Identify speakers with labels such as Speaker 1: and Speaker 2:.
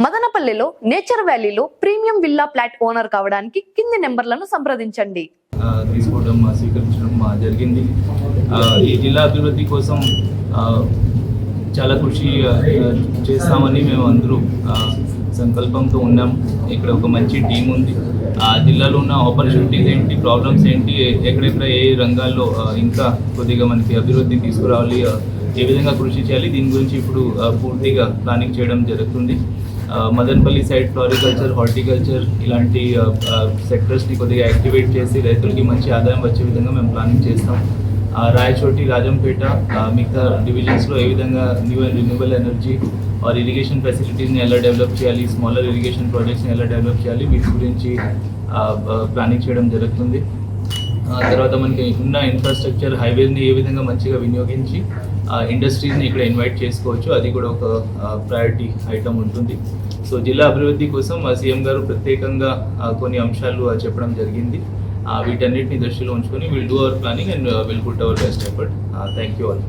Speaker 1: మదనపల్లిలో నేచర్ వ్యాలీలో premium villa flat owner కావడానికి కింది నెంబర్లను సంప్రదించండి.
Speaker 2: తీసుకోవడం స్వీకరించడం జరిగింది. ఈ జిల్లా అభివృద్ధి కోసం చాలా కృషి చేస్తామని మేము అందరూ సంకల్పంతో ఉన్నాం. ఇక్కడ ఒక మంచి టీం ఉంది. ఆ జిల్లాలో ఉన్న ఆపర్చునిటీస్ ఏంటి, ప్రాబ్లమ్స్ ఏంటి, ఎక్కడెక్కడ ఏ రంగాల్లో ఇంకా కొద్దిగా మనకి అభివృద్ధి తీసుకురావాలి, ఏ విధంగా కృషి చేయాలి, దీని గురించి ఇప్పుడు పూర్తిగా ప్లానింగ్ చేయడం జరుగుతుంది. మదనపల్లి సైడ్ ఫ్లోరికల్చర్, హార్టికల్చర్ ఇలాంటి సెక్టర్స్ని కొద్దిగా యాక్టివేట్ చేసి రైతులకి మంచి ఆదాయం వచ్చే విధంగా మేము ప్లానింగ్ చేస్తాం. రాయచోటి, రాజంపేట మిగతా డివిజన్స్లో ఏ విధంగా రిన్యూవబుల్ ఎనర్జీ ఆర్ ఇరిగేషన్ ఫెసిలిటీస్ని ఎలా డెవలప్ చేయాలి, స్మాలర్ ఇరిగేషన్ ప్రాజెక్ట్స్ని ఎలా డెవలప్ చేయాలి, వీటి గురించి ప్లానింగ్ చేయడం జరుగుతుంది. తర్వాత మనకి ఉన్న ఇన్ఫ్రాస్ట్రక్చర్, హైవేస్ని ఏ విధంగా మంచిగా వినియోగించి ఇండస్ట్రీస్ని ఇక్కడ ఇన్వైట్ చేసుకోవచ్చు, అది కూడా ఒక ప్రయారిటీ ఐటమ్ ఉంటుంది. సో జిల్లా అభివృద్ధి కోసం సీఎం గారు ప్రత్యేకంగా కొన్ని అంశాలు చెప్పడం జరిగింది. వీటన్నిటిని దృష్టిలో ఉంచుకొని will do our planning and will put our best effort. Thank you all.